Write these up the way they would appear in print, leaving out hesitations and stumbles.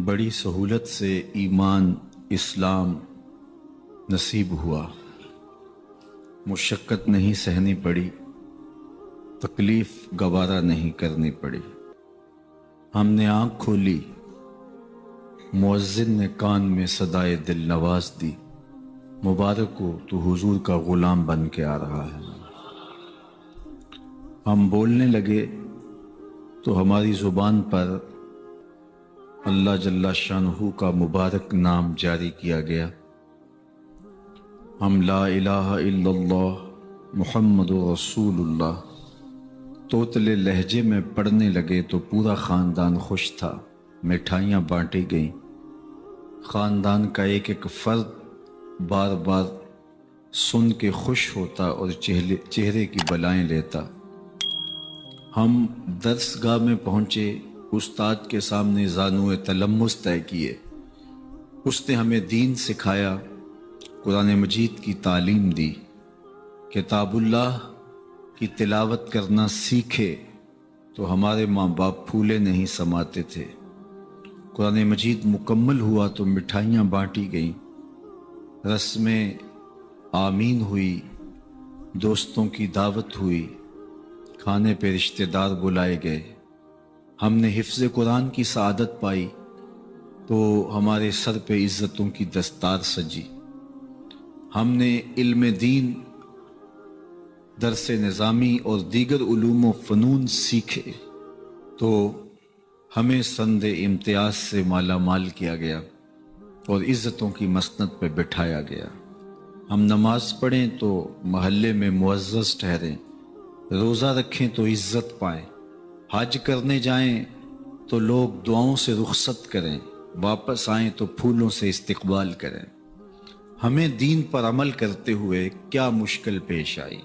بڑی سہولت سے ایمان اسلام نصیب ہوا، مشقت نہیں سہنی پڑی، تکلیف گوارا نہیں کرنی پڑی۔ ہم نے آنکھ کھولی، مؤذن نے کان میں صدائے دل نواز دی، مبارک ہو تو حضور کا غلام بن کے آ رہا ہے۔ ہم بولنے لگے تو ہماری زبان پر اللہ جل شانہ کا مبارک نام جاری کیا گیا۔ ہم لا الہ الا اللہ محمد رسول اللہ توتلے لہجے میں پڑھنے لگے تو پورا خاندان خوش تھا، مٹھائیاں بانٹی گئیں۔ خاندان کا ایک ایک فرد بار بار سن کے خوش ہوتا اور چہرے کی بلائیں لیتا۔ ہم درس گاہ میں پہنچے، استاد کے سامنے زانو تلمس طے کیے۔ اس نے ہمیں دین سکھایا، قرآن مجید کی تعلیم دی، کتاب اللہ کی تلاوت کرنا سیکھے تو ہمارے ماں باپ پھولے نہیں سماتے تھے۔ قرآن مجید مکمل ہوا تو مٹھائیاں بانٹی گئیں، رسمیں آمین ہوئی، دوستوں کی دعوت ہوئی، کھانے پہ رشتہ دار بلائے گئے۔ ہم نے حفظ قرآن کی سعادت پائی تو ہمارے سر پہ عزتوں کی دستار سجی۔ ہم نے علم دین، درس نظامی اور دیگر علوم و فنون سیکھے تو ہمیں سند امتیاز سے مالا مال کیا گیا اور عزتوں کی مسند پہ بٹھایا گیا۔ ہم نماز پڑھیں تو محلے میں معزز ٹھہریں، روزہ رکھیں تو عزت پائیں، حج کرنے جائیں تو لوگ دعاؤں سے رخصت کریں، واپس آئیں تو پھولوں سے استقبال کریں۔ ہمیں دین پر عمل کرتے ہوئے کیا مشکل پیش آئی؟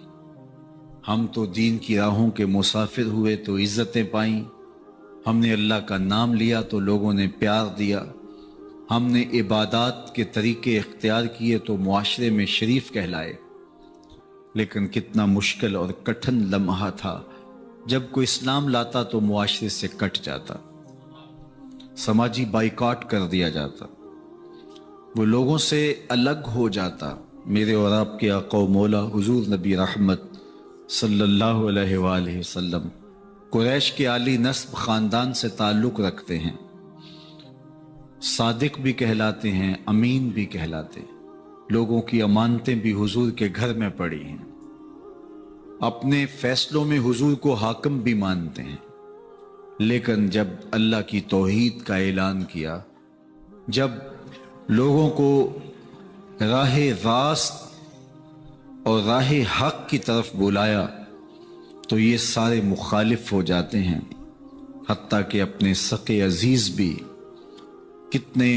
ہم تو دین کی راہوں کے مسافر ہوئے تو عزتیں پائیں، ہم نے اللہ کا نام لیا تو لوگوں نے پیار دیا، ہم نے عبادات کے طریقے اختیار کیے تو معاشرے میں شریف کہلائے۔ لیکن کتنا مشکل اور کٹھن لمحہ تھا جب کوئی اسلام لاتا تو معاشرے سے کٹ جاتا، سماجی بائیکاٹ کر دیا جاتا، وہ لوگوں سے الگ ہو جاتا۔ میرے اور آپ کے آقا و مولا حضور نبی رحمت صلی اللہ علیہ وآلہ وسلم قریش کے عالی نسب خاندان سے تعلق رکھتے ہیں، صادق بھی کہلاتے ہیں، امین بھی کہلاتے ہیں، لوگوں کی امانتیں بھی حضور کے گھر میں پڑی ہیں، اپنے فیصلوں میں حضور کو حاکم بھی مانتے ہیں۔ لیکن جب اللہ کی توحید کا اعلان کیا، جب لوگوں کو راہ راست اور راہ حق کی طرف بلایا تو یہ سارے مخالف ہو جاتے ہیں، حتیٰ کہ اپنے سقے عزیز بھی کتنے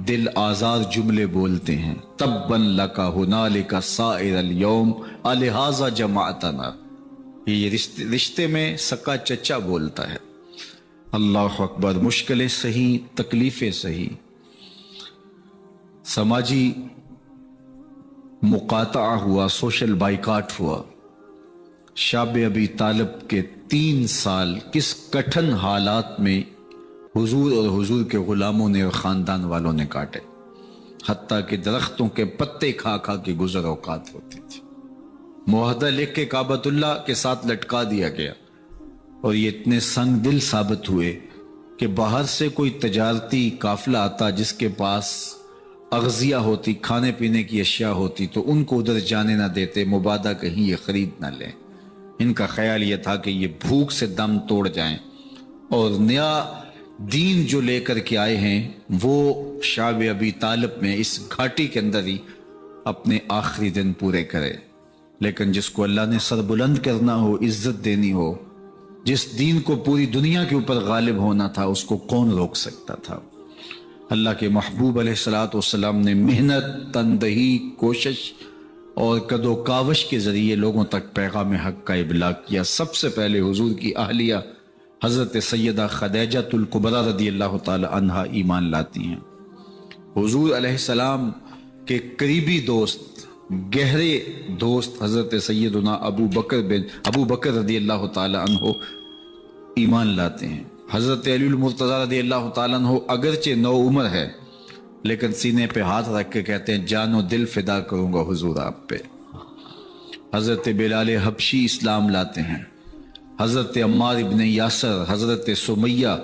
دل آزار جملے بولتے ہیں۔ تبا لک ہنالک سائر الیوم الہذا جمعتنا، یہ رشتے میں سکا چچا بولتا ہے۔ اللہ اکبر، مشکلیں سہی، تکلیفیں سہی، سماجی مقاطعہ ہوا، سوشل بائیکاٹ ہوا۔ شاب ابی طالب کے 3 سال کس کٹھن حالات میں حضور اور حضور کے غلاموں نے اور خاندان والوں نے کاٹے، حتیٰ کہ درختوں کے پتے کھا کھا کے گزر اوقات ہوتی تھی۔ معاہدہ لکھ کے کعبۃ اللہ کے ساتھ لٹکا دیا گیا، اور یہ اتنے سنگ دل ثابت ہوئے کہ باہر سے کوئی تجارتی قافلہ آتا جس کے پاس اغذیہ ہوتی، کھانے پینے کی اشیاء ہوتی، تو ان کو ادھر جانے نہ دیتے، مبادا کہیں یہ خرید نہ لیں۔ ان کا خیال یہ تھا کہ یہ بھوک سے دم توڑ جائیں، اور نیا دین جو لے کر کے آئے ہیں وہ شعب ابی طالب میں اس گھاٹی کے اندر ہی اپنے آخری دن پورے کرے۔ لیکن جس کو اللہ نے سر بلند کرنا ہو، عزت دینی ہو، جس دین کو پوری دنیا کے اوپر غالب ہونا تھا، اس کو کون روک سکتا تھا؟ اللہ کے محبوب علیہ الصلوۃ والسلام نے محنت، تندہی، کوشش اور کد و کاوش کے ذریعے لوگوں تک پیغام حق کا ابلاغ کیا۔ سب سے پہلے حضور کی اہلیہ حضرت سیدہ خدیجہ الکبریٰ رضی اللہ تعالی عنہا ایمان لاتی ہیں۔ حضور علیہ السلام کے قریبی دوست، گہرے دوست حضرت سیدنا ابو بکر رضی اللہ تعالی عنہ ایمان لاتے ہیں۔ حضرت علی المرتضیٰ رضی اللہ تعالیٰ عنہ اگرچہ نو عمر ہے لیکن سینے پہ ہاتھ رکھ کے کہتے ہیں جان و دل فدا کروں گا حضور آپ پہ۔ حضرت بلال حبشی اسلام لاتے ہیں، حضرت عمار ابن یاسر، حضرت سمیہ،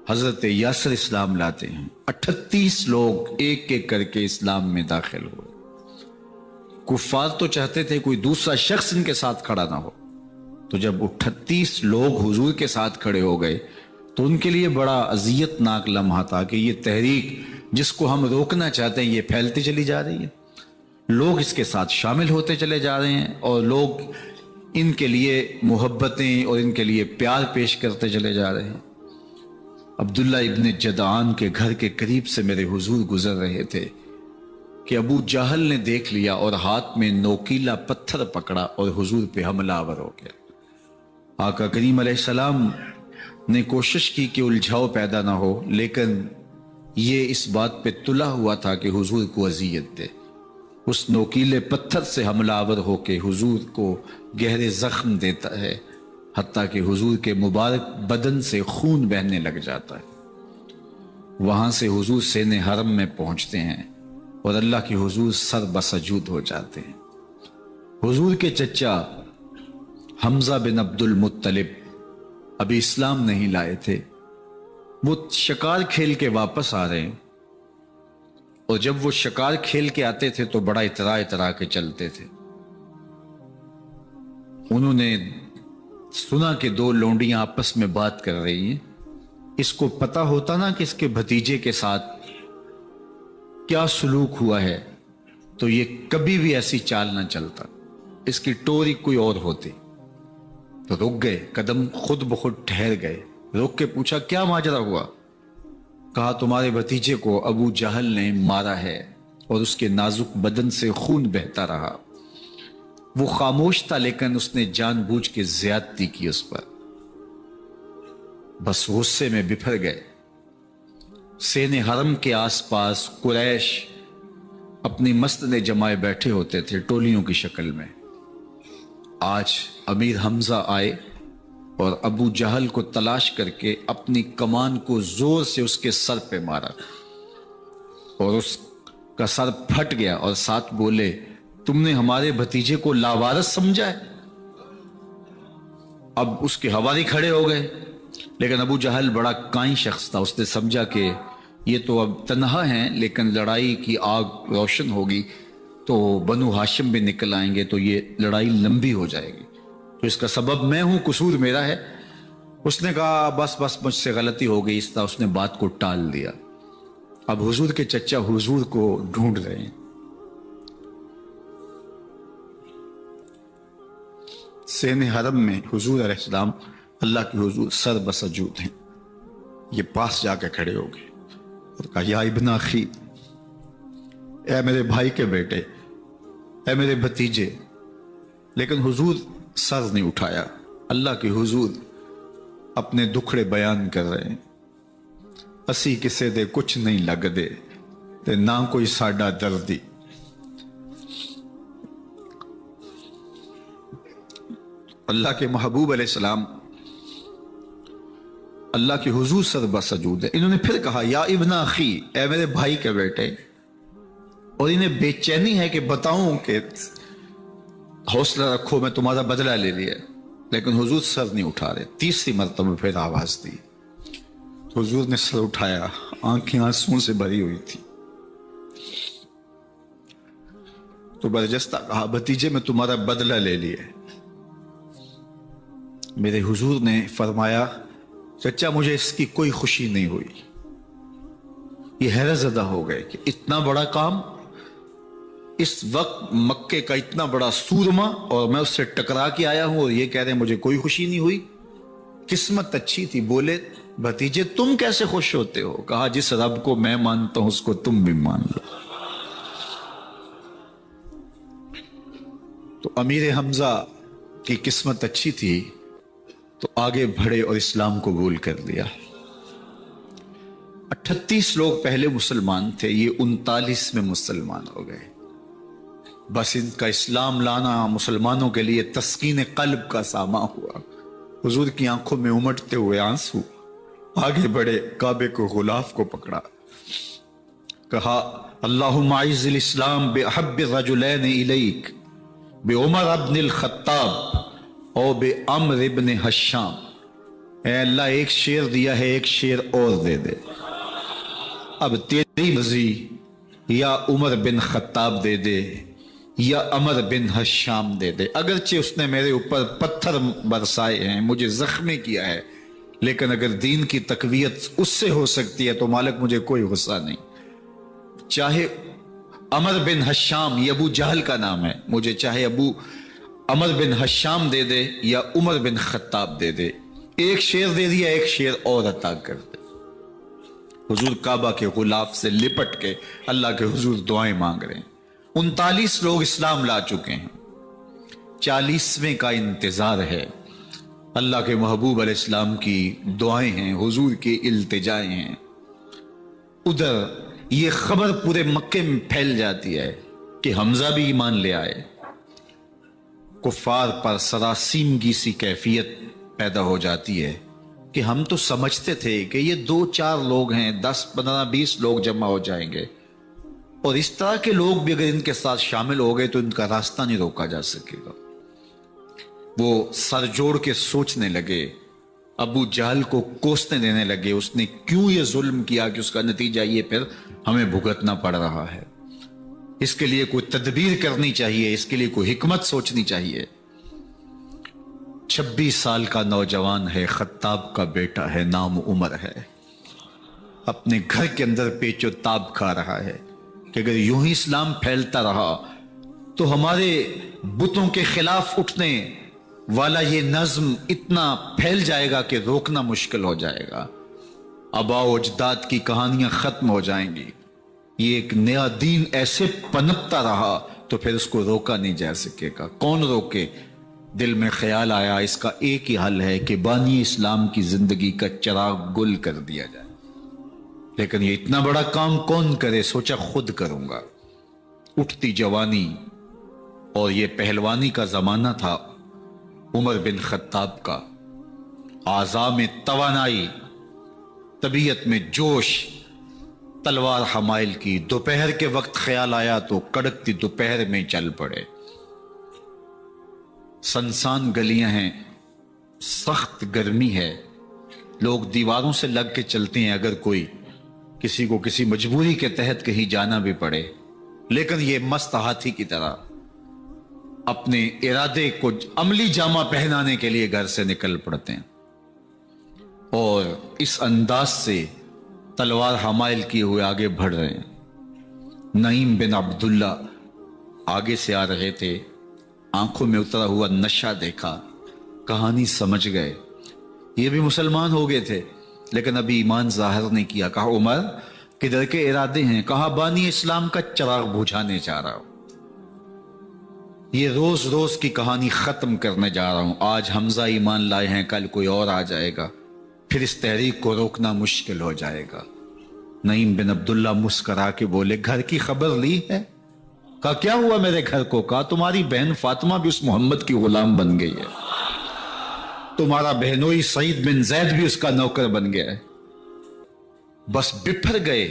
حضرت یاسر اسلام لاتے ہیں۔ 38 لوگ ایک ایک کر کے اسلام میں داخل ہوئے۔ کفار تو چاہتے تھے کوئی دوسرا شخص ان کے ساتھ کھڑا نہ ہو، تو جب 38 لوگ حضور کے ساتھ کھڑے ہو گئے تو ان کے لیے بڑا اذیت ناک لمحہ تھا کہ یہ تحریک جس کو ہم روکنا چاہتے ہیں یہ پھیلتی چلی جا رہی ہے، لوگ اس کے ساتھ شامل ہوتے چلے جا رہے ہیں اور لوگ ان کے لیے محبتیں اور ان کے لیے پیار پیش کرتے چلے جا رہے ہیں۔ عبداللہ ابن جدعان کے گھر کے قریب سے میرے حضور گزر رہے تھے کہ ابو جہل نے دیکھ لیا اور ہاتھ میں نوکیلا پتھر پکڑا اور حضور پہ حملہ آور ہو گیا۔ آقا کریم علیہ السلام نے کوشش کی کہ الجھاؤ پیدا نہ ہو، لیکن یہ اس بات پہ تلا ہوا تھا کہ حضور کو اذیت دے۔ اس نوکیلے پتھر سے حملہ آور ہو کے حضور کو گہرے زخم دیتا ہے، حتیٰ کہ حضور کے مبارک بدن سے خون بہنے لگ جاتا ہے۔ وہاں سے حضور سین حرم میں پہنچتے ہیں اور اللہ کے حضور سر بسجود ہو جاتے ہیں۔ حضور کے چچا حمزہ بن عبد المطلب ابھی اسلام نہیں لائے تھے، وہ شکار کھیل کے واپس آ رہے ہیں، اور جب وہ شکار کھیل کے آتے تھے تو بڑا اترا کے چلتے تھے۔ انہوں نے سنا کہ 2 لونڈیاں آپس میں بات کر رہی ہیں۔ اس کو پتا ہوتا نا کہ اس کے بھتیجے کے ساتھ کیا سلوک ہوا ہے تو یہ کبھی بھی ایسی چال نہ چلتا، اس کی ٹوری کوئی اور ہوتی۔ تو رک گئے، قدم خود بخود ٹھہر گئے، رک کے پوچھا کیا ماجرا ہوا؟ کہا تمہارے بھتیجے کو ابو جہل نے مارا ہے اور اس کے نازک بدن سے خون بہتا رہا۔ وہ خاموش تھا لیکن اس نے جان بوجھ کے زیادتی کی اس پر۔ بس غصے میں بپھر گئے۔ سین حرم کے آس پاس قریش اپنی مسندیں جمائے بیٹھے ہوتے تھے ٹولیوں کی شکل میں۔ آج امیر حمزہ آئے اور ابو جہل کو تلاش کر کے اپنی کمان کو زور سے اس کے سر پہ مارا اور اس کا سر پھٹ گیا، اور ساتھ بولے تم نے ہمارے بھتیجے کو لاوارث سمجھا ہے؟ اب اس کے حواری کھڑے ہو گئے، لیکن ابو جہل بڑا کائن شخص تھا، اس نے سمجھا کہ یہ تو اب تنہا ہیں، لیکن لڑائی کی آگ روشن ہوگی تو بنو ہاشم بھی نکل آئیں گے تو یہ لڑائی لمبی ہو جائے گی، تو اس کا سبب میں ہوں، قصور میرا ہے۔ اس نے کہا بس مجھ سے غلطی ہو گئی، اس طرح اس نے بات کو ٹال دیا۔ اب حضور کے چچا حضور کو ڈھونڈ رہے ہیں۔ سین حرم میں حضور علیہ السلام اللہ کے حضور سر بسجود ہیں۔ یہ پاس جا کے کھڑے ہو گئے اور کہا یا ابن اخی، اے میرے بھائی کے بیٹے، اے میرے بھتیجے۔ لیکن حضور سر نہیں اٹھایا۔ اللہ کے حضور اپنے دکھڑے بیان کر رہے ہیں۔ اسی کسے دے کچھ نہیں لگ دے تے نہ کوئی ساڈا دردی۔ اللہ کے محبوب علیہ السلام اللہ کے حضور سر بسجود ہے۔ انہوں نے پھر کہا یا ابن اخی، اے میرے بھائی کے بیٹے، اور انہیں بے چینی ہے کہ بتاؤں کہ حوصلہ رکھو میں تمہارا بدلہ لے لیا، لیکن حضور سر نہیں اٹھا رہے۔ تیسری مرتبہ پھر آواز دی، حضور نے سر اٹھایا، آنکھیں آنسوں سے بھری ہوئی تھی، تو برجستہ کہا بھتیجے میں تمہارا بدلہ لے لیا۔ میرے حضور نے فرمایا چچا مجھے اس کی کوئی خوشی نہیں ہوئی۔ یہ حیرت زدہ ہو گئے کہ اتنا بڑا کام، اس وقت مکے کا اتنا بڑا سورما، اور میں اس سے ٹکرا کے آیا ہوں اور یہ کہہ رہے ہیں مجھے کوئی خوشی نہیں ہوئی۔ قسمت اچھی تھی۔ بولے بھتیجے تم کیسے خوش ہوتے ہو؟ کہا جس رب کو میں مانتا ہوں اس کو تم بھی مان لو۔ تو امیر حمزہ کی قسمت اچھی تھی تو آگے بڑھے اور اسلام قبول کر لیا۔ 38 لوگ پہلے مسلمان تھے، یہ 39 میں مسلمان ہو گئے۔ بس ان کا اسلام لانا مسلمانوں کے لیے تسکین قلب کا ساما ہوا۔ حضور کی آنکھوں میں امٹتے ہوئے آنسو آگے بڑھے، کعبے کو غلاف کو پکڑا، کہا اللہم اعز الاسلام باحب الرجلین الیک بعمر ابن الخطاب اور بعمر ابن حشام۔ اے اللہ ایک شیر دیا ہے، ایک شیر اور دے دے، اب تیری مرضی، یا عمر بن خطاب دے دے یا عمر بن حشام دے دے۔ اگرچہ اس نے میرے اوپر پتھر برسائے ہیں، مجھے زخمی کیا ہے، لیکن اگر دین کی تقویت اس سے ہو سکتی ہے تو مالک مجھے کوئی غصہ نہیں۔ چاہے عمر بن حشام، یہ ابو جہل کا نام ہے، مجھے چاہے عمر بن حشام دے دے یا عمر بن خطاب دے دے، ایک شیر دے دیا، ایک شیر اور عطا کر دے۔ حضور کعبہ کے غلاف سے لپٹ کے اللہ کے حضور دعائیں مانگ رہے ہیں۔ 39 لوگ اسلام لا چکے ہیں، 40ویں کا انتظار ہے۔ اللہ کے محبوب علیہ السلام کی دعائیں ہیں، حضور کی التجائیں ہیں۔ ادھر یہ خبر پورے مکے میں پھیل جاتی ہے کہ حمزہ بھی ایمان لے آئے۔ کفار پر سراسیمگی سی کیفیت پیدا ہو جاتی ہے کہ ہم تو سمجھتے تھے کہ یہ 2-4 لوگ ہیں، 10, 15, 20 لوگ جمع ہو جائیں گے، اور اس طرح کے لوگ بھی اگر ان کے ساتھ شامل ہو گئے تو ان کا راستہ نہیں روکا جا سکے گا۔ وہ سر جوڑ کے سوچنے لگے، ابو جہل کو کوسنے دینے لگے، اس نے کیوں یہ ظلم کیا کہ اس کا نتیجہ یہ پھر ہمیں بھگتنا پڑ رہا ہے، اس کے لیے کوئی تدبیر کرنی چاہیے، اس کے لیے کوئی حکمت سوچنی چاہیے۔ 26 سال کا نوجوان ہے، خطاب کا بیٹا ہے، نام عمر ہے، اپنے گھر کے اندر پیچ و تاب کھا رہا ہے کہ اگر یوں ہی اسلام پھیلتا رہا تو ہمارے بتوں کے خلاف اٹھنے والا یہ نظم اتنا پھیل جائے گا کہ روکنا مشکل ہو جائے گا، آباء و اجداد کی کہانیاں ختم ہو جائیں گی، یہ ایک نیا دین ایسے پنپتا رہا تو پھر اس کو روکا نہیں جا سکے گا، کون روکے؟ دل میں خیال آیا اس کا ایک ہی حل ہے کہ بانی اسلام کی زندگی کا چراغ گل کر دیا جائے، لیکن یہ اتنا بڑا کام کون کرے؟ سوچا خود کروں گا۔ اٹھتی جوانی اور یہ پہلوانی کا زمانہ تھا عمر بن خطاب کا، اعضاء میں توانائی، طبیعت میں جوش، تلوار حمائل کی۔ دوپہر کے وقت خیال آیا تو کڑکتی دوپہر میں چل پڑے۔ سنسان گلیاں ہیں، سخت گرمی ہے، لوگ دیواروں سے لگ کے چلتے ہیں اگر کوئی کسی کو کسی مجبوری کے تحت کہیں جانا بھی پڑے، لیکن یہ مست ہاتھی کی طرح اپنے ارادے کو عملی جامہ پہنانے کے لیے گھر سے نکل پڑتے ہیں، اور اس انداز سے تلوار حمائل کیے ہوئے آگے بڑھ رہے ہیں۔ نعیم بن عبداللہ آگے سے آ رہے تھے، آنکھوں میں اترا ہوا نشہ دیکھا، کہانی سمجھ گئے، یہ بھی مسلمان ہو گئے تھے لیکن ابھی ایمان ظاہر نہیں کیا۔ کہا عمر کدھر کے ارادے ہیں؟ کہا بانی اسلام کا چراغ بجھانے جا رہا ہوں، یہ روز روز کی کہانی ختم کرنے جا رہا ہوں۔ آج حمزہ ایمان لائے ہیں، کل کوئی اور آ جائے گا، پھر اس تحریک کو روکنا مشکل ہو جائے گا۔ نعیم بن عبداللہ مسکرا کے بولے گھر کی خبر لی ہے؟ کہا کیا ہوا میرے گھر کو؟ کہا تمہاری بہن فاطمہ بھی اس محمد کی غلام بن گئی ہے، تمہارا بہنوئی سعید بن زید بھی اس کا نوکر بن گیا ہے۔ بس بپھر گئے،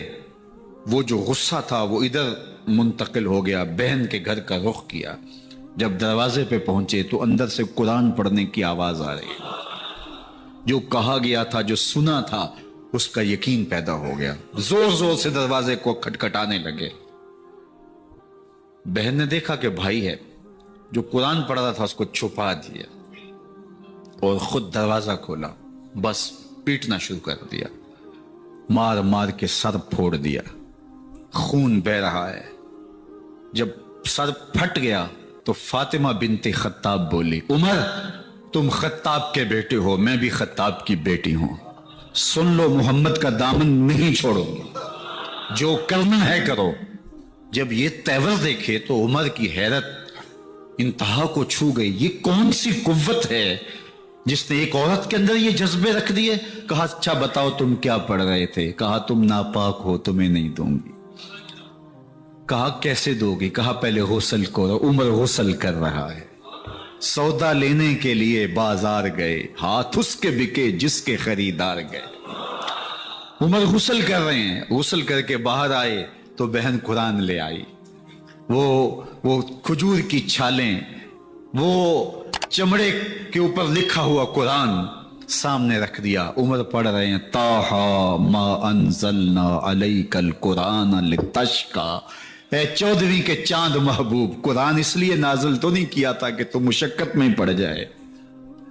وہ جو غصہ تھا وہ ادھر منتقل ہو گیا، بہن کے گھر کا رخ کیا۔ جب دروازے پہ پہنچے تو اندر سے قرآن پڑھنے کی آواز آ رہی، جو کہا گیا تھا، جو سنا تھا، اس کا یقین پیدا ہو گیا۔ زور زور سے دروازے کو کھٹکھٹانے لگے۔ بہن نے دیکھا کہ بھائی ہے، جو قرآن پڑھ رہا تھا اس کو چھپا دیا اور خود دروازہ کھولا، بس پیٹنا شروع کر دیا، مار مار کے سر پھوڑ دیا، خون بہ رہا ہے۔ جب سر پھٹ گیا تو فاطمہ بنت خطاب بولی عمر تم خطاب کے بیٹے ہو، میں بھی خطاب کی بیٹی ہوں، سن لو محمد کا دامن نہیں چھوڑو گی، جو کرنا ہے کرو۔ جب یہ تیور دیکھے تو عمر کی حیرت انتہا کو چھو گئی، یہ کون سی قوت ہے جس نے ایک عورت کے اندر یہ جذبے رکھ دیے؟ کہا اچھا بتاؤ تم کیا پڑھ رہے تھے؟ کہا تم ناپاک ہو، تمہیں نہیں دوں گی۔ کہا کیسے دو گی؟ کہا پہلے غسل کرو۔ عمر غسل کر رہا ہے، سودا لینے کے لیے بازار گئے، ہاتھ اس کے بکے جس کے خریدار گئے۔ عمر غسل کر رہے ہیں، غسل کر کے باہر آئے تو بہن قرآن لے آئی، وہ کھجور کی چھالیں، وہ چمڑے کے اوپر لکھا ہوا قرآن سامنے رکھ دیا۔ عمر پڑھ رہے ہیں طٰہٰ ما انزلنا علیک القرآن لتشقیٰ، اے 14ویں کے چاند محبوب، قرآن اس لیے نازل تو نہیں کیا تھا کہ تم مشقت میں پڑ جائے،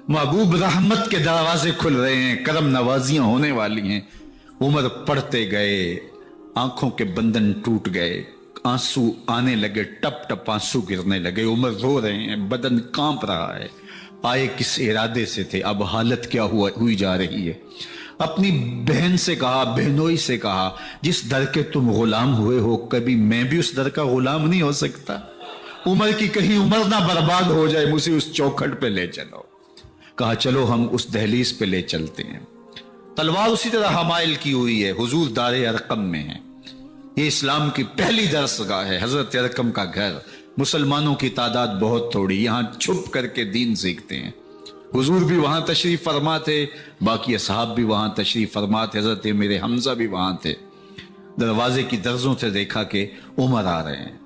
محبوب رحمت کے دروازے کھل رہے ہیں، کرم نوازیاں ہونے والی ہیں۔ عمر پڑھتے گئے، آنکھوں کے بندن ٹوٹ گئے، آنسو آنے لگے، ٹپ ٹپ آنسو گرنے لگے، عمر رو رہے ہیں، بدن کانپ رہا ہے۔ آئے کس ارادے سے تھے، اب حالت کیا ہوئی جا رہی ہے۔ اپنی بہن سے کہا، بہنوئی سے کہا، جس در کے تم غلام ہوئے ہو کبھی میں بھی اس در کا غلام نہیں ہو سکتا؟ عمر کی کہیں عمر نہ برباد ہو جائے، مجھے اس چوکھٹ پہ لے چلو۔ کہا چلو ہم اس دہلیز پہ لے چلتے ہیں۔ تلوار اسی طرح حمائل کی ہوئی ہے، حضور دار ارقم میں ہے، یہ اسلام کی پہلی درسگاہ ہے، حضرت ارقم کا گھر۔ مسلمانوں کی تعداد بہت تھوڑی، یہاں چھپ کر کے دین سیکھتے ہیں۔ حضور بھی وہاں تشریف فرما تھے، باقی اصحاب بھی وہاں تشریف فرما تھے، حضرت میرے حمزہ بھی وہاں تھے۔ دروازے کی درزوں سے دیکھا کہ عمر آ رہے ہیں،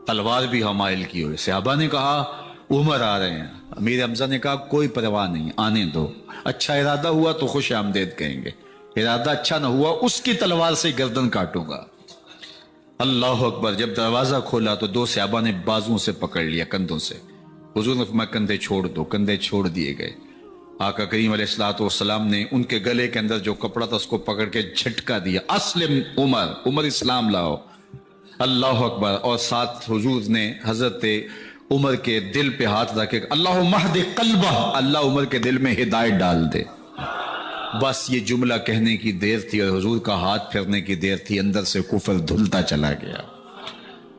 تلوار بھی حمائل کی ہوئی۔ صحابہ نے کہا عمر آ رہے ہیں، امیر حمزہ نے کہا کوئی پرواہ نہیں، آنے دو، اچھا ارادہ ہوا تو خوش آمدید کہیں گے، ارادہ اچھا نہ ہوا اس کی تلوار سے گردن کاٹوں گا۔ اللہ اکبر۔ جب دروازہ کھولا تو دو صحابہ نے بازوؤں سے پکڑ لیا، کندھوں سے۔ حضور نے فرمایا کندھے چھوڑ دو، کندھے چھوڑ دیے گئے۔ آقا کریم علیہ الصلوۃ والسلام نے ان کے گلے کے اندر جو کپڑا تھا اس کو پکڑ کے جھٹکا دیا، اسلم عمر، عمر اسلام لاؤ۔ اللہ اکبر۔ اور ساتھ حضور نے حضرت عمر کے دل پہ ہاتھ رکھے، اللہم اہد قلبہ، اللہ عمر کے دل میں ہدایت ڈال دے۔ بس یہ جملہ کہنے کی دیر تھی اور حضور کا ہاتھ پھرنے کی دیر تھی، اندر سے کفر دھلتا چلا گیا۔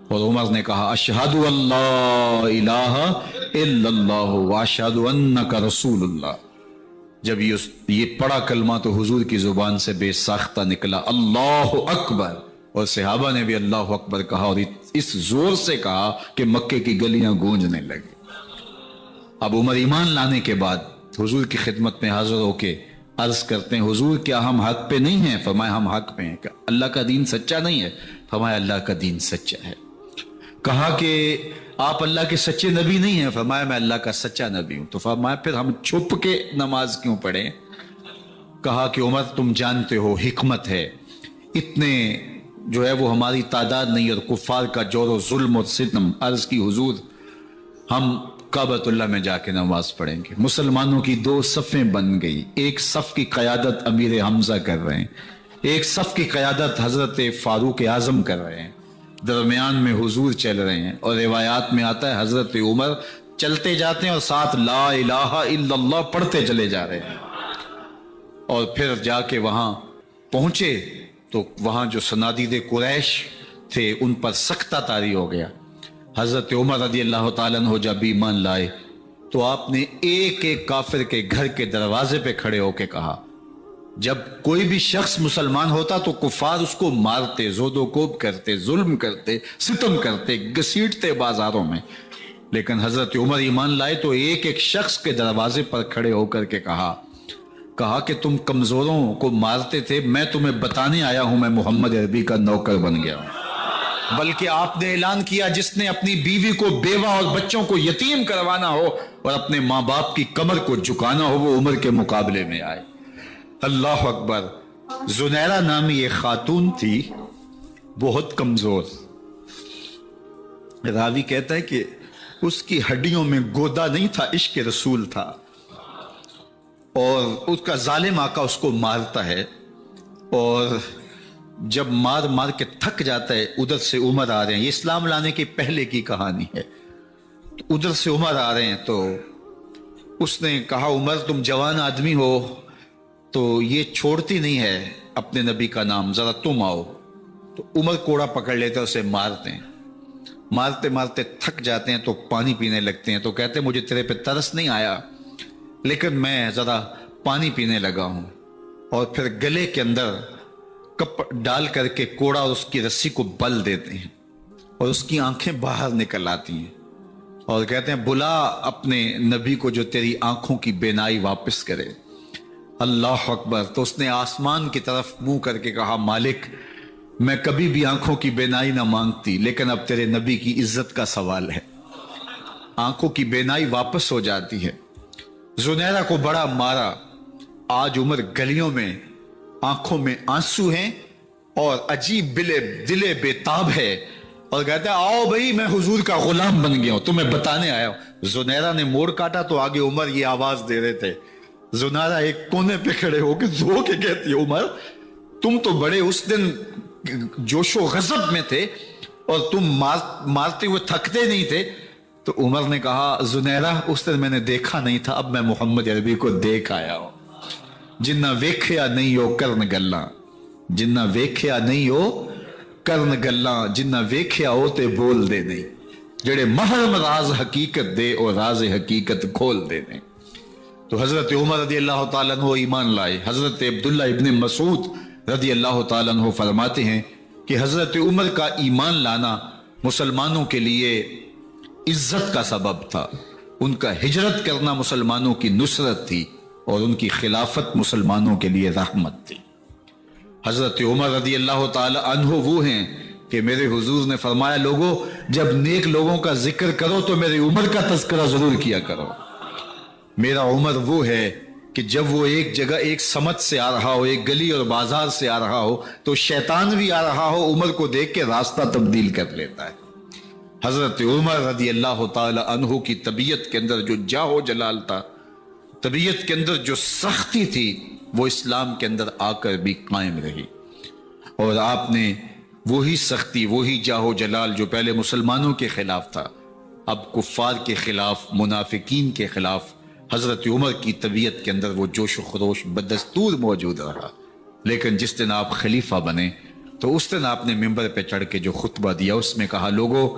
اور عمر نے کہا اشہد اللہ الہ الا اللہ واشہد انک رسول اللہ۔ جب یہ پڑا کلمہ تو حضور کی زبان سے بے ساختہ نکلا اللہ اکبر، اور صحابہ نے بھی اللہ اکبر کہا، اور اس زور سے کہا کہ مکے کی گلیاں گونجنے لگی۔ اب عمر ایمان لانے کے بعد حضور کی خدمت میں حاضر ہو کے عرض کرتے ہیں حضور کیا ہم حق پہ نہیں ہیں؟ فرمایا ہم حق پہ ہیں۔ کہ اللہ کا دین سچا نہیں ہے؟ فرمایا اللہ کا دین سچا ہے۔ کہا کہ آپ اللہ کے سچے نبی نہیں ہیں؟ فرمایا میں اللہ کا سچا نبی ہوں۔ تو فرمایا پھر ہم چھپ کے نماز کیوں پڑھیں؟ کہا کہ عمر تم جانتے ہو حکمت ہے، اتنے جو ہے وہ ہماری تعداد نہیں، اور کفار کا جور و ظلم و ستم۔ عرض کی حضور ہم کعبۃ اللہ میں جا کے نماز پڑھیں گے۔ مسلمانوں کی دو صفیں بن گئی، ایک صف کی قیادت امیر حمزہ کر رہے ہیں، ایک صف کی قیادت حضرت فاروق اعظم کر رہے ہیں، درمیان میں حضور چل رہے ہیں، اور روایات میں آتا ہے حضرت عمر چلتے جاتے ہیں اور ساتھ لا الہ الا اللہ پڑھتے چلے جا رہے ہیں۔ اور پھر جا کے وہاں پہنچے تو وہاں جو صنادید قریش تھے ان پر سختہ طاری ہو گیا۔ حضرت عمر رضی اللہ تعالیٰ عنہ جب ایمان لائے تو آپ نے ایک ایک کافر کے گھر کے دروازے پہ کھڑے ہو کے کہا، جب کوئی بھی شخص مسلمان ہوتا تو کفار اس کو مارتے، زود و کوب کرتے، ظلم کرتے، ستم کرتے، گھسیٹتے بازاروں میں، لیکن حضرت عمر ایمان لائے تو ایک ایک شخص کے دروازے پر کھڑے ہو کر کے کہا کہ تم کمزوروں کو مارتے تھے، میں تمہیں بتانے آیا ہوں میں محمد عربی کا نوکر بن گیا ہوں۔ بلکہ آپ نے اعلان کیا جس نے اپنی بیوی کو، بیوہ اور بچوں کو یتیم کروانا ہو اور اپنے ماں باپ کی کمر کو جھکانا ہو وہ عمر کے مقابلے میں آئے۔ اللہ اکبر۔ زنیرہ نامی ایک خاتون تھی، بہت کمزور، راوی کہتا ہے کہ اس کی ہڈیوں میں گودا نہیں تھا، عشق رسول تھا، اور اس کا ظالم آقا اس کو مارتا ہے، اور جب مار مار کے تھک جاتا ہے ادھر سے عمر آ رہے ہیں، یہ اسلام لانے کے پہلے کی کہانی ہے، تو ادھر سے عمر آ رہے ہیں تو اس نے کہا عمر تم جوان آدمی ہو تو یہ چھوڑتی نہیں ہے اپنے نبی کا نام، ذرا تم آؤ۔ تو عمر کوڑا پکڑ لیتے اسے مارتے ہیں، مارتے مارتے تھک جاتے ہیں تو پانی پینے لگتے ہیں، تو کہتے ہیں مجھے تیرے پہ ترس نہیں آیا لیکن میں ذرا پانی پینے لگا ہوں، اور پھر گلے کے اندر کپ ڈال کر کے کوڑا اور اس کی رسی کو بل دیتے ہیں اور اس کی آنکھیں باہر نکل آتی ہیں، اور کہتے ہیں بلا اپنے نبی کو جو تیری آنکھوں کی بینائی واپس کرے۔ اللہ اکبر. تو اس نے آسمان کی طرف منہ کر کے کہا مالک میں کبھی بھی آنکھوں کی بینائی نہ مانگتی، لیکن اب تیرے نبی کی عزت کا سوال ہے. آنکھوں کی بینائی واپس ہو جاتی ہے. زنیرہ کو بڑا مارا. آج عمر گلیوں میں آنکھوں میں آنسو ہیں اور عجیب دل بےتاب ہے، اور کہتا ہے آؤ بھئی میں حضور کا غلام بن گیا ہوں، تمہیں بتانے آیا ہوں. زنیرہ نے موڑ کاٹا تو آگے عمر یہ آواز دے رہے تھے. زنیرہ ایک کونے پہ کھڑے ہو کے رو کے کہتی ہے عمر تم تو بڑے اس دن جوش و غضب میں تھے اور تم مارتے ہوئے تھکتے نہیں تھے. تو عمر نے کہا زنیرہ اس دن میں نے دیکھا نہیں تھا، اب میں محمد عربی کو دیکھ آیا ہوں. جنہ ویکھیا نہیں ہو کرن گلاں، جنہ ویکھیا نہیں ہو کرن گلاں، جنہ ویکھیا ہو تے بول دے نہیں، جڑے محرم راز حقیقت دے اور راز حقیقت کھول دے نہیں. تو حضرت عمر رضی اللہ تعالیٰ عنہ ایمان لائے. حضرت عبداللہ ابن مسعود رضی اللہ تعالیٰ عنہ فرماتے ہیں کہ حضرت عمر کا ایمان لانا مسلمانوں کے لیے عزت کا سبب تھا. ان کا ہجرت کرنا مسلمانوں کی نصرت تھی اور ان کی خلافت مسلمانوں کے لیے رحمت تھی. حضرت عمر رضی اللہ تعالی عنہ وہ ہیں کہ میرے حضور نے فرمایا لوگوں جب نیک لوگوں کا ذکر کرو تو میرے عمر کا تذکرہ ضرور کیا کرو. میرا عمر وہ ہے کہ جب وہ ایک جگہ ایک سمت سے آ رہا ہو، ایک گلی اور بازار سے آ رہا ہو تو شیطان بھی آ رہا ہو، عمر کو دیکھ کے راستہ تبدیل کر لیتا ہے. حضرت عمر رضی اللہ تعالی عنہ کی طبیعت کے اندر جو جاہ و جلال تھا، طبیعت کے اندر جو سختی تھی، وہ اسلام کے اندر آ کر بھی قائم رہی. اور آپ نے وہی سختی، وہی جاہ و جلال جو پہلے مسلمانوں کے خلاف تھا، اب کفار کے خلاف، منافقین کے خلاف حضرت عمر کی طبیعت کے اندر وہ جوش و خروش بدستور موجود رہا. لیکن جس دن آپ خلیفہ بنے تو اس دن آپ نے ممبر پہ چڑھ کے جو خطبہ دیا اس میں کہا لوگوں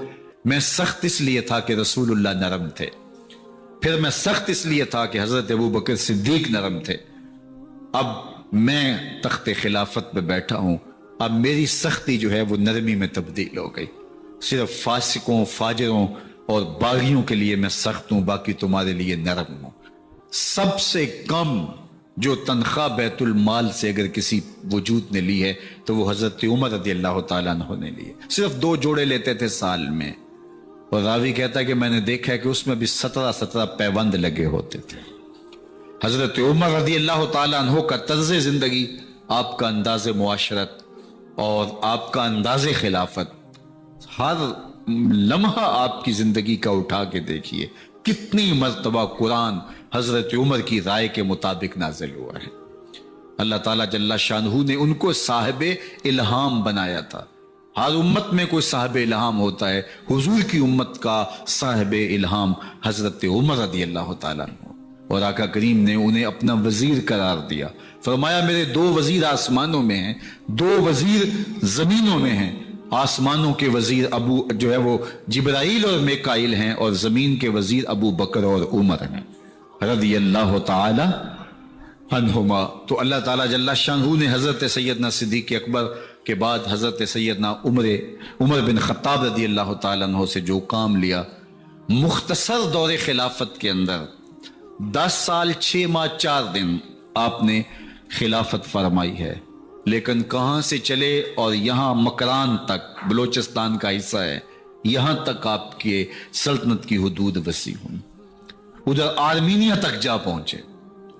میں سخت اس لیے تھا کہ رسول اللہ نرم تھے، پھر میں سخت اس لیے تھا کہ حضرت ابو بکر صدیق نرم تھے، اب میں تخت خلافت پہ بیٹھا ہوں، اب میری سختی جو ہے وہ نرمی میں تبدیل ہو گئی. صرف فاسقوں، فاجروں اور باغیوں کے لیے میں سخت ہوں، باقی تمہارے لیے نرم ہوں. سب سے کم جو تنخواہ بیت المال سے اگر کسی وجود نے لی ہے تو وہ حضرت عمر رضی اللہ تعالیٰ عنہ نے لی ہے. صرف 2 جوڑے لیتے تھے سال میں، اور راوی کہتا ہے کہ میں نے دیکھا ہے کہ اس میں بھی 17 پیوند لگے ہوتے تھے. حضرت عمر رضی اللہ تعالیٰ عنہ کا طرز زندگی، آپ کا انداز معاشرت اور آپ کا انداز خلافت، ہر لمحہ آپ کی زندگی کا اٹھا کے دیکھیے کتنی مرتبہ قرآن حضرت عمر کی رائے کے مطابق نازل ہوا ہے. اللہ تعالیٰ جل شانہ نے ان کو صاحب الہام بنایا تھا. ہر امت میں کوئی صاحب الہام ہوتا ہے، حضور کی امت کا صاحب الہام حضرت عمر رضی اللہ تعالیٰ عنہ، اور آقا کریم نے انہیں اپنا وزیر قرار دیا. فرمایا میرے 2 وزیر آسمانوں میں ہیں، 2 وزیر زمینوں میں ہیں. آسمانوں کے وزیر ابو جو ہے وہ جبرائیل اور میکائیل ہیں، اور زمین کے وزیر ابو بکر اور عمر ہیں رضی اللہ تعالی عنہما. تو اللہ تعالیٰ جل شانہ نے حضرت سیدنا صدیق اکبر کے بعد حضرت سیدنا عمر بن خطاب رضی اللہ تعالیٰ عنہ سے جو کام لیا، مختصر دور خلافت کے اندر 10 سال 6 ماہ 4 دن آپ نے خلافت فرمائی ہے. لیکن کہاں سے چلے اور یہاں مکران تک، بلوچستان کا حصہ ہے، یہاں تک آپ کے سلطنت کی حدود وسیع ہوئی. ادھر آرمینیا تک جا پہنچے،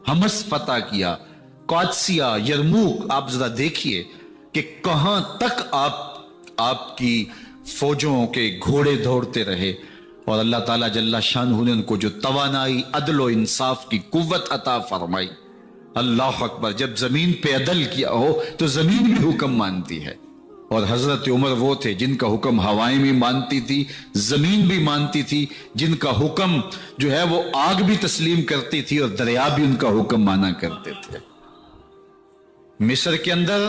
حمص فتح کیا، قادسیہ، یرموک. آپ ذرا دیکھیے کہ کہاں تک آپ کی فوجوں کے گھوڑے دوڑتے رہے، اور اللہ تعالیٰ جل شانہ نے ان کو جو توانائی، عدل و انصاف کی قوت عطا فرمائی. اللہ اکبر. جب زمین پہ عدل کیا ہو تو زمین بھی حکم مانتی ہے، اور حضرت عمر وہ تھے جن کا حکم ہوائیں بھی مانتی تھی، زمین بھی مانتی تھی، جن کا حکم جو ہے وہ آگ بھی تسلیم کرتی تھی اور دریا بھی ان کا حکم مانا کرتے تھے. مصر کے اندر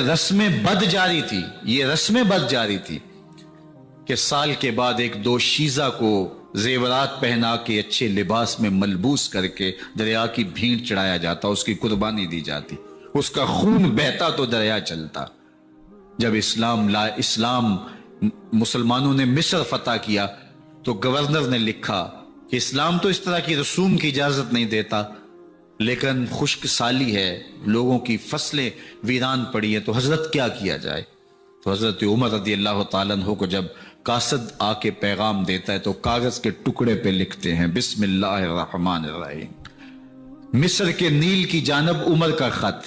رسم بد جاری تھی، یہ رسم بد جاری تھی کہ سال کے بعد 1-2 شیزہ کو زیورات پہنا کے اچھے لباس میں ملبوس کر کے دریا کی بھینٹ چڑھایا جاتا، اس کی قربانی دی جاتی، اس کا خون بہتا تو دریا چلتا. جب اسلام مسلمانوں نے مصر فتح کیا تو گورنر نے لکھا کہ اسلام تو اس طرح کی رسوم کی اجازت نہیں دیتا، لیکن خشک سالی ہے، لوگوں کی فصلیں ویران پڑی ہیں، تو حضرت کیا کیا جائے؟ تو حضرت عمر رضی اللہ تعالیٰ عنہ کو جب قاصد آ کے پیغام دیتا ہے تو کاغذ کے ٹکڑے پہ لکھتے ہیں بسم اللہ الرحمن الرحیم، مصر کے نیل کی جانب عمر کا خط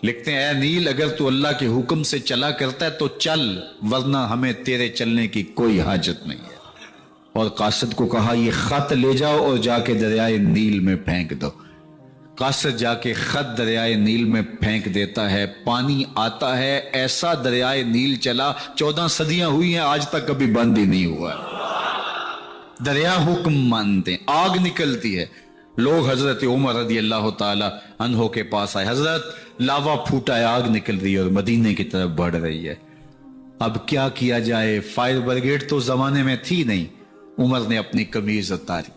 لکھتے ہیں، اے نیل اگر تو اللہ کے حکم سے چلا کرتا ہے تو چل، ورنہ ہمیں تیرے چلنے کی کوئی حاجت نہیں ہے۔ اور قاصد کو کہا یہ خط لے جاؤ اور جا کے دریائے نیل میں پھینک دو۔ قاصد جا کے خط دریائے نیل میں پھینک دیتا ہے، پانی آتا ہے، ایسا دریائے نیل چلا 14 صدیاں ہوئی ہیں آج تک کبھی بند ہی نہیں ہوا۔ دریا حکم مانتے ہیں، آگ نکلتی ہے، لوگ حضرت عمر رضی اللہ تعالی عنہ کے پاس آئے، حضرت لاوا پھوٹا ہے، آگ نکل رہی ہے اور مدینے کی طرف بڑھ رہی ہے، اب کیا کیا جائے؟ فائر بریگیڈ تو زمانے میں تھی نہیں۔ عمر نے اپنی قمیض اتاری،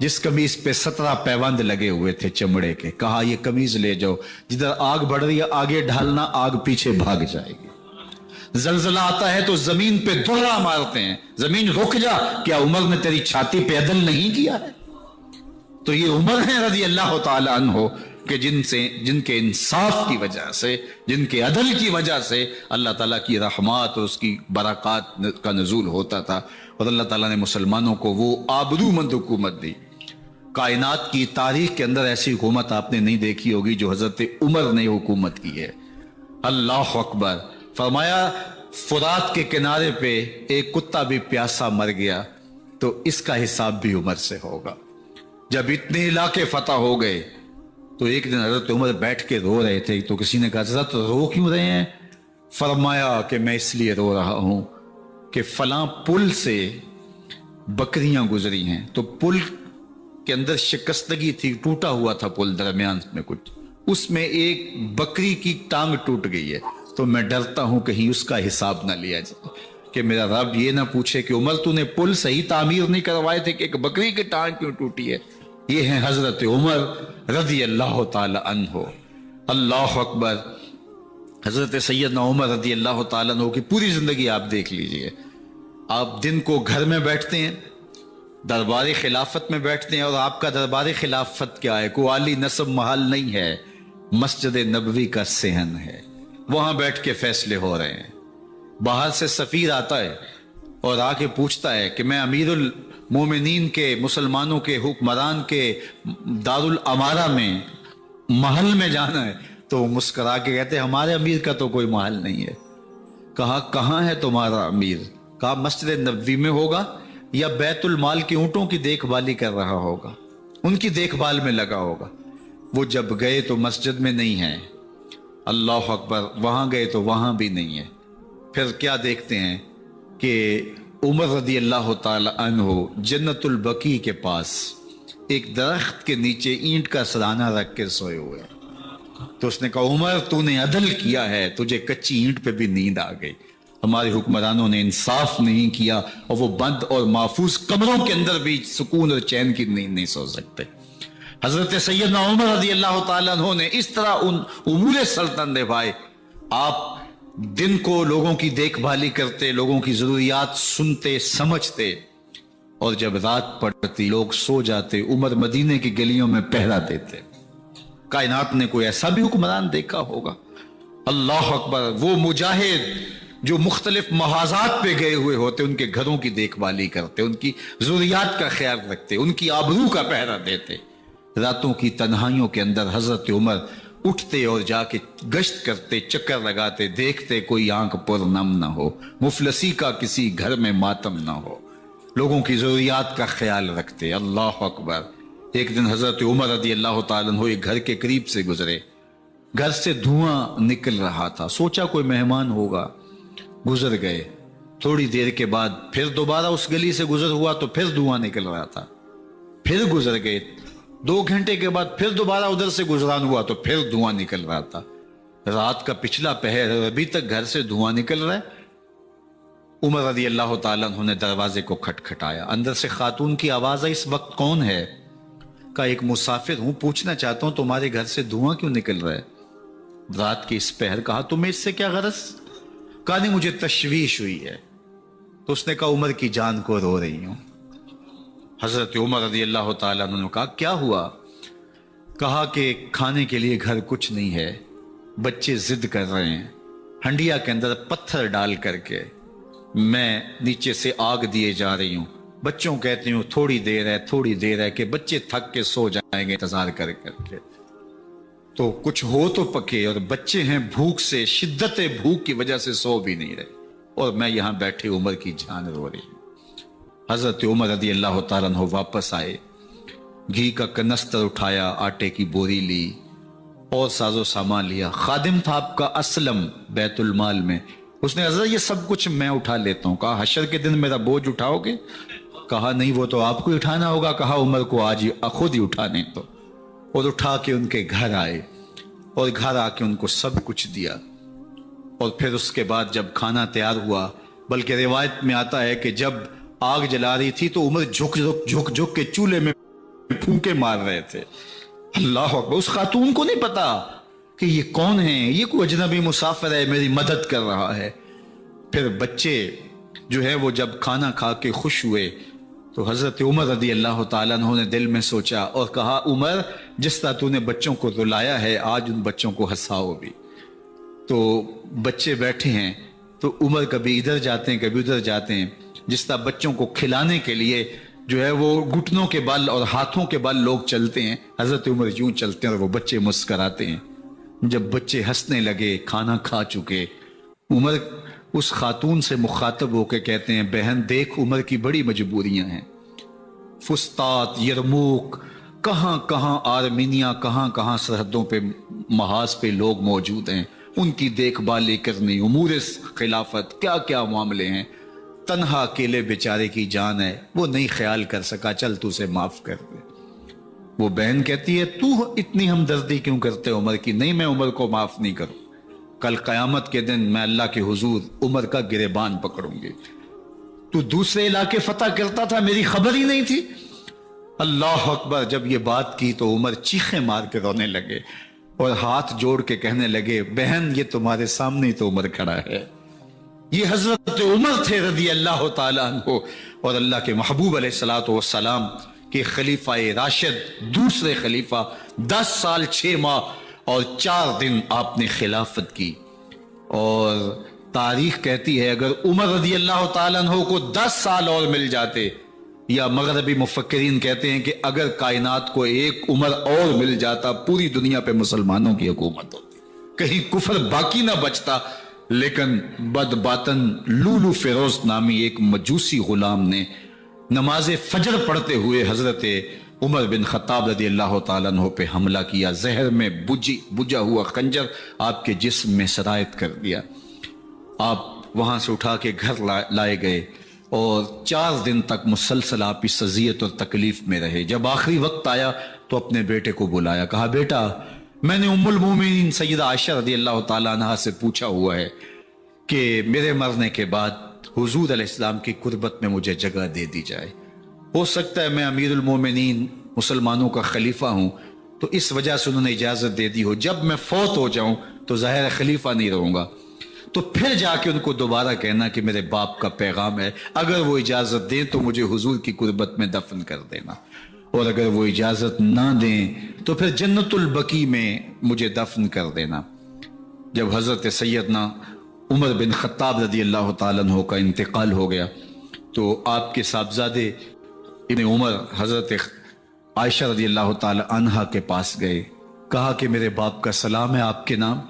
جس قمیض پہ 17 پیوند لگے ہوئے تھے چمڑے کے، کہا یہ قمیض لے جاؤ، جدھر آگ بڑھ رہی ہے آگے ڈھالنا، آگ پیچھے بھاگ جائے گی۔ زلزلہ آتا ہے تو زمین پہ دھرا مارتے ہیں، زمین رک جا، کیا عمر نے تیری چھاتی پہ عدل نہیں کیا ہے؟ تو یہ عمر ہیں رضی اللہ تعالی عنہ کہ جن کے انصاف کی وجہ سے، جن کے عدل کی وجہ سے اللہ تعالیٰ کی رحمات اور اس کی برکات کا نزول ہوتا تھا، اور اللہ تعالیٰ نے مسلمانوں کو وہ آبرومند حکومت دی۔ کائنات کی تاریخ کے اندر ایسی حکومت آپ نے نہیں دیکھی ہوگی جو حضرت عمر نے حکومت کی ہے۔ اللہ اکبر۔ فرمایا فرات کے کنارے پہ ایک کتا بھی پیاسا مر گیا تو اس کا حساب بھی عمر سے ہوگا۔ جب اتنے علاقے فتح ہو گئے تو ایک دن حضرت عمر بیٹھ کے رو رہے تھے، تو کسی نے کہا حضرت رو کیوں رہے ہیں؟ فرمایا کہ میں اس لیے رو رہا ہوں کہ فلاں پل سے بکریاں گزری ہیں، تو پل کے اندر شکستگی تھی، ٹوٹا ہوا تھا پل درمیان میں کچھ، اس میں ایک بکری کی ٹانگ ٹوٹ گئی ہے، تو میں ڈرتا ہوں کہیں اس کا حساب نہ لیا جائے، کہ میرا رب یہ نہ پوچھے کہ عمر تو نے پل صحیح تعمیر نہیں کروائے تھے کہ ایک بکری کی ٹانگ کیوں ٹوٹی ہے۔ یہ ہیں حضرت عمر رضی اللہ تعالی عنہ۔ اللہ اکبر۔ حضرت سیدنا عمر رضی اللہ تعالیٰ عنہ کی پوری زندگی آپ دیکھ لیجئے، آپ دن کو گھر میں بیٹھتے ہیں، دربار خلافت میں بیٹھتے ہیں، اور آپ کا دربار خلافت کیا ہے؟ کوئی عالی نصب محل نہیں ہے، مسجد نبوی کا صحن ہے، وہاں بیٹھ کے فیصلے ہو رہے ہیں۔ باہر سے سفیر آتا ہے اور آ کے پوچھتا ہے کہ میں امیر المومنین کے، مسلمانوں کے حکمران کے دارالامارہ میں محل میں جانا ہے، تو وہ مسکرا کے کہتے ہیں ہمارے امیر کا تو کوئی محل نہیں ہے۔ کہا کہاں ہے تمہارا امیر؟ کہا مسجد نبوی میں ہوگا یا بیت المال کے اونٹوں کی دیکھ بھالی کر رہا ہوگا، ان کی دیکھ بھال میں لگا ہوگا۔ وہ جب گئے تو مسجد میں نہیں ہے، اللہ اکبر، وہاں گئے تو وہاں بھی نہیں ہے۔ پھر کیا دیکھتے ہیں کہ عمر رضی اللہ تعالی عنہ جنت البقیع کے پاس ایک درخت کے نیچے اینٹ کا سرانہ رکھ کے سوئے ہوئے ہیں۔ تو اس نے کہا عمر تو نے عدل کیا ہے، تجھے کچی اینٹ پہ بھی نیند آ گئی، ہمارے حکمرانوں نے انصاف نہیں کیا، اور وہ بند اور محفوظ کمروں کے اندر بھی سکون اور چین کی نیند نہیں سو سکتے۔ حضرت سیدنا عمر رضی اللہ تعالیٰ عنہ نے اس طرح ان امور سلطنت نبھائے۔ آپ دن کو لوگوں کی دیکھ بھالی کرتے، لوگوں کی ضروریات سنتے سمجھتے، اور جب رات پڑتی لوگ سو جاتے، عمر مدینے کی گلیوں میں پہرا دیتے۔ کائنات نے کوئی ایسا بھی حکمران دیکھا ہوگا؟ اللہ اکبر۔ وہ مجاہد جو مختلف محاذات پہ گئے ہوئے ہوتے، ان کے گھروں کی دیکھ بھالی کرتے، ان کی ضروریات کا خیال رکھتے، ان کی آبرو کا پہرا دیتے۔ راتوں کی تنہائیوں کے اندر حضرت عمر اٹھتے اور جا کے گشت کرتے، چکر لگاتے، دیکھتے کوئی آنکھ پر نم نہ ہو، مفلسی کا کسی گھر میں ماتم نہ ہو، لوگوں کی ضروریات کا خیال رکھتے۔ اللہ اکبر۔ ایک دن حضرت عمر رضی اللہ تعالیٰ عنہ ایک گھر کے قریب سے گزرے، گھر سے دھواں نکل رہا تھا، سوچا کوئی مہمان ہوگا، گزر گئے۔ تھوڑی دیر کے بعد پھر دوبارہ اس گلی سے گزر ہوا تو پھر دھواں نکل رہا تھا، پھر گزر گئے۔ 2 گھنٹے کے بعد پھر دوبارہ ادھر سے گزران ہوا تو پھر دھواں نکل رہا تھا۔ رات کا پچھلا پہر ہے، ابھی تک گھر سے دھواں نکل رہا ہے۔ عمر رضی اللہ تعالیٰ عنہ نے دروازے کو کھٹکھٹایا، اندر سے خاتون کی آواز آئی، اس وقت کون ہے؟ کہا ایک مسافر ہوں، پوچھنا چاہتا ہوں تمہارے گھر سے دھواں کیوں نکل رہا ہے رات کے اس پہر؟ کہا تمہیں اس سے کیا غرض؟ کہا نہیں مجھے تشویش ہوئی ہے۔ تو اس نے کہا عمر کی جان کو رو رہی ہوں۔ حضرت عمر رضی اللہ تعالیٰ عنہ نے کہا کیا ہوا؟ کہا کہ کھانے کے لیے گھر کچھ نہیں ہے، بچے ضد کر رہے ہیں، ہنڈیا کے اندر پتھر ڈال کر کے میں نیچے سے آگ دیے جا رہی ہوں، بچوں کہتی ہوں تھوڑی دیر ہے کہ بچے تھک کے سو جائیں گے انتظار کر کے، تو کچھ ہو تو پکے، اور بچے ہیں بھوک سے، شدت بھوک کی وجہ سے سو بھی نہیں رہے، اور میں یہاں بیٹھے عمر کی جان رو رہی ہوں۔ حضرت عمر رضی اللہ تعالیٰ عنہ واپس آئے، گھی کا کنستر اٹھایا، آٹے کی بوری لی اور ساز و سامان لیا۔ خادم تھا آپ کا اسلم بیت المال میں، اس نے حضرت یہ سب کچھ میں اٹھا لیتا ہوں۔ کہا حشر کے دن میرا بوجھ اٹھاؤ گے؟ کہا نہیں، وہ تو آپ کو اٹھانا ہوگا۔ کہا عمر کو آج ہی خود ہی اٹھانے تو، اور اٹھا کے ان کے گھر آئے اور گھر آ کے ان کو سب کچھ دیا، اور پھر اس کے بعد جب کھانا تیار ہوا، بلکہ روایت میں آتا ہے کہ جب آگ جلا رہی تھی تو عمر جھک کے چولہے میں پھونکے مار رہے تھے۔ اللہ اکبر! اس خاتون کو نہیں پتا کہ یہ کون ہے، یہ کوئی اجنبی مسافر ہے، میری مدد کر رہا ہے۔ پھر بچے جو ہے وہ جب کھانا کھا کے خوش ہوئے تو حضرت عمر رضی اللہ تعالیٰ عنہ نے دل میں سوچا اور کہا عمر جس طرح تو نے بچوں کو رلایا ہے آج ان بچوں کو ہنساؤ بھی۔ تو بچے بیٹھے ہیں تو عمر کبھی ادھر جاتے ہیں کبھی ادھر جاتے ہیں، جس طرح بچوں کو کھلانے کے لیے جو ہے وہ گھٹنوں کے بل اور ہاتھوں کے بل لوگ چلتے ہیں، حضرت عمر یوں چلتے ہیں اور وہ بچے مسکراتے ہیں۔ جب بچے ہنسنے لگے، کھانا کھا چکے، عمر اس خاتون سے مخاطب ہو کے کہتے ہیں بہن دیکھ عمر کی بڑی مجبوریاں ہیں، فسطاط، یرموک، کہاں کہاں آرمینیا، کہاں کہاں سرحدوں پہ محاذ پہ لوگ موجود ہیں، ان کی دیکھ بھال کرنی، امور خلافت، کیا کیا معاملے ہیں، تنہا اکیلے بیچارے کی جان ہے، وہ نہیں خیال کر سکا، چل تو اسے معاف کر دے۔ وہ بہن کہتی ہے تو اتنی ہمدردی کیوں کرتے عمر کی؟ نہیں، میں عمر کو معاف نہیں کروں، کل قیامت کے دن میں اللہ کے حضور عمر کا گریبان پکڑوں گی۔ تو دوسرے علاقے فتح کرتا تھا، میری خبر ہی نہیں تھی۔ اللہ اکبر! جب یہ بات کی تو عمر چیخیں مار کے رونے لگے اور ہاتھ جوڑ کے کہنے لگے بہن یہ تمہارے سامنے تو عمر کھڑا ہے، یہ حضرت عمر تھے رضی اللہ تعالیٰ عنہ، اور اللہ کے محبوب علیہ الصلوۃ والسلام کے خلیفہ راشد، دوسرے خلیفہ، 10 سال 6 ماہ اور 4 دن آپ نے خلافت کی۔ اور تاریخ کہتی ہے اگر عمر رضی اللہ تعالیٰ عنہ کو 10 سال اور مل جاتے، یا مغربی مفکرین کہتے ہیں کہ اگر کائنات کو ایک عمر اور مل جاتا، پوری دنیا پہ مسلمانوں کی حکومت ہوتی، کہیں کفر باقی نہ بچتا۔ لیکن بد باطن لولو فیروز نامی ایک مجوسی غلام نے نماز فجر پڑھتے ہوئے حضرت عمر بن خطاب رضی اللہ تعالیٰ عنہ پہ حملہ کیا، زہر میں بجھا ہوا خنجر آپ کے جسم میں سرایت کر دیا۔ آپ وہاں سے اٹھا کے گھر لائے گئے اور 4 دن تک مسلسل آپ اس اذیت اور تکلیف میں رہے۔ جب آخری وقت آیا تو اپنے بیٹے کو بلایا، کہا بیٹا میں نے ام المومنین سیدہ عائشہ رضی اللہ تعالیٰ عنہ سے پوچھا ہوا ہے کہ میرے مرنے کے بعد حضور علیہ السلام کی قربت میں مجھے جگہ دے دی جائے، ہو سکتا ہے میں امیر المومنین مسلمانوں کا خلیفہ ہوں تو اس وجہ سے انہوں نے اجازت دے دی ہو، جب میں فوت ہو جاؤں تو ظاہر خلیفہ نہیں رہوں گا، تو پھر جا کے ان کو دوبارہ کہنا کہ میرے باپ کا پیغام ہے، اگر وہ اجازت دیں تو مجھے حضور کی قربت میں دفن کر دینا، اور اگر وہ اجازت نہ دیں تو پھر جنت البقیع میں مجھے دفن کر دینا۔ جب حضرت سیدنا عمر بن خطاب رضی اللہ تعالیٰ عنہ کا انتقال ہو گیا تو آپ کے صاحبزادے ابن عمر حضرت عائشہ رضی اللہ تعالیٰ عنہا کے پاس گئے، کہا کہ میرے باپ کا سلام ہے آپ کے نام،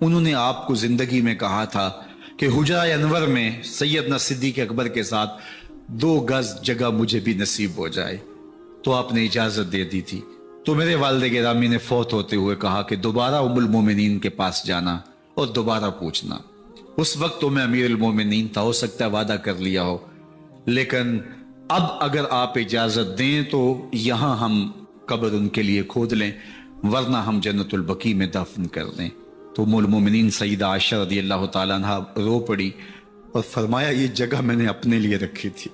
انہوں نے آپ کو زندگی میں کہا تھا کہ حجرہ انور میں سیدنا صدیق اکبر کے ساتھ 2 گز جگہ مجھے بھی نصیب ہو جائے، تو آپ نے اجازت دے دی تھی۔ تو میرے والد گرامی نے فوت ہوتے ہوئے کہا کہ دوبارہ ام المومنین کے پاس جانا اور دوبارہ پوچھنا۔ اس وقت تو میں امیر المومنین تھا، ہو سکتا ہے وعدہ کر لیا ہو، لیکن اب اگر آپ اجازت دیں تو یہاں ہم قبر ان کے لیے کھود لیں، ورنہ ہم جنت البقیع میں دفن کر دیں۔ تو ام المومنین سیدہ عائشہ رضی اللہ تعالیٰ عنہ رو پڑی اور فرمایا یہ جگہ میں نے اپنے لیے رکھی تھی،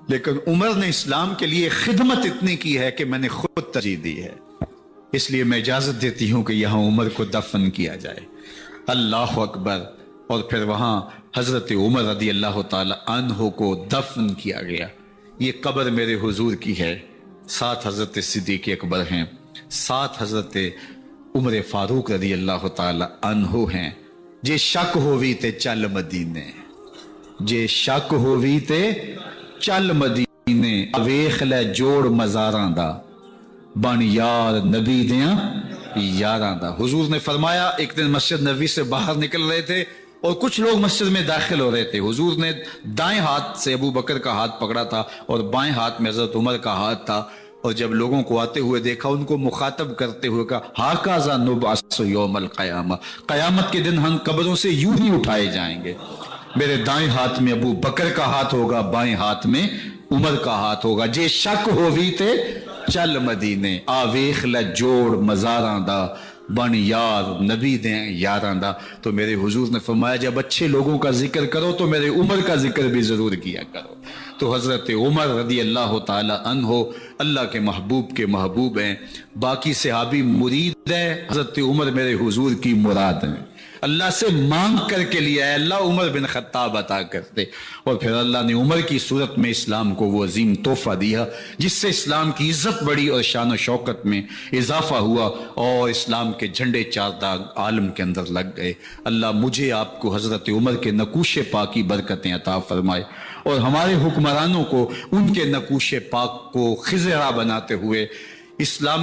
لیکن عمر نے اسلام کے لیے خدمت اتنی کی ہے کہ میں نے خود ترجیح دی ہے، اس لیے میں اجازت دیتی ہوں کہ یہاں عمر کو دفن کیا جائے۔ اللہ اکبر! اور پھر وہاں حضرت عمر رضی اللہ تعالی عنہ کو دفن کیا گیا۔ یہ قبر میرے حضور کی ہے، ساتھ حضرت صدیق اکبر ہیں، ساتھ حضرت عمر فاروق رضی اللہ تعالی عنہ ہیں. جے شک ہووی تے چل مدینے، جے شک ہووی تے چل مدینے، ویخ لے جوڑ مزاراں دا، بن یار نبی دیاں یاراں دا. حضور نے فرمایا ایک دن مسجد نبوی سے باہر نکل رہے تھے اور کچھ لوگ مسجد میں داخل ہو رہے تھے. حضور نے دائیں ہاتھ سے ابو بکر کا ہاتھ پکڑا تھا اور بائیں ہاتھ میں حضرت عمر کا ہاتھ تھا، اور جب لوگوں کو آتے ہوئے دیکھا ان کو مخاطب کرتے ہوئے کہا ہاکذا نبعث یوم القیامہ، قیامت کے دن ہم قبروں سے یوں ہی اٹھائے جائیں گے. میرے دائیں ہاتھ میں ابو بکر کا ہاتھ ہوگا، بائیں ہاتھ میں عمر کا ہاتھ ہوگا. جے شک ہووی تے چل مدینے، آ ویخ لے جوڑ مزاراں دا، بن یار نبی دیں یاراں دا. تو میرے حضور نے فرمایا جب اچھے لوگوں کا ذکر کرو تو میرے عمر کا ذکر بھی ضرور کیا کرو. تو حضرت عمر رضی اللہ تعالی عنہ اللہ کے محبوب کے محبوب ہیں. باقی صحابی مرید ہیں، حضرت عمر میرے حضور کی مراد ہیں. اللہ سے مانگ کر کے لیا ہے اللہ عمر بن خطاب عطا کرتے، اور پھر اللہ نے عمر کی صورت میں اسلام کو وہ عظیم تحفہ دیا جس سے اسلام کی عزت بڑھی اور شان و شوکت میں اضافہ ہوا اور اسلام کے جھنڈے چار داغ عالم کے اندر لگ گئے. اللہ مجھے آپ کو حضرت عمر کے نقوش پاک کی برکتیں عطا فرمائے اور ہمارے حکمرانوں کو ان کے نقوش پاک کو خضرا بناتے ہوئے اسلام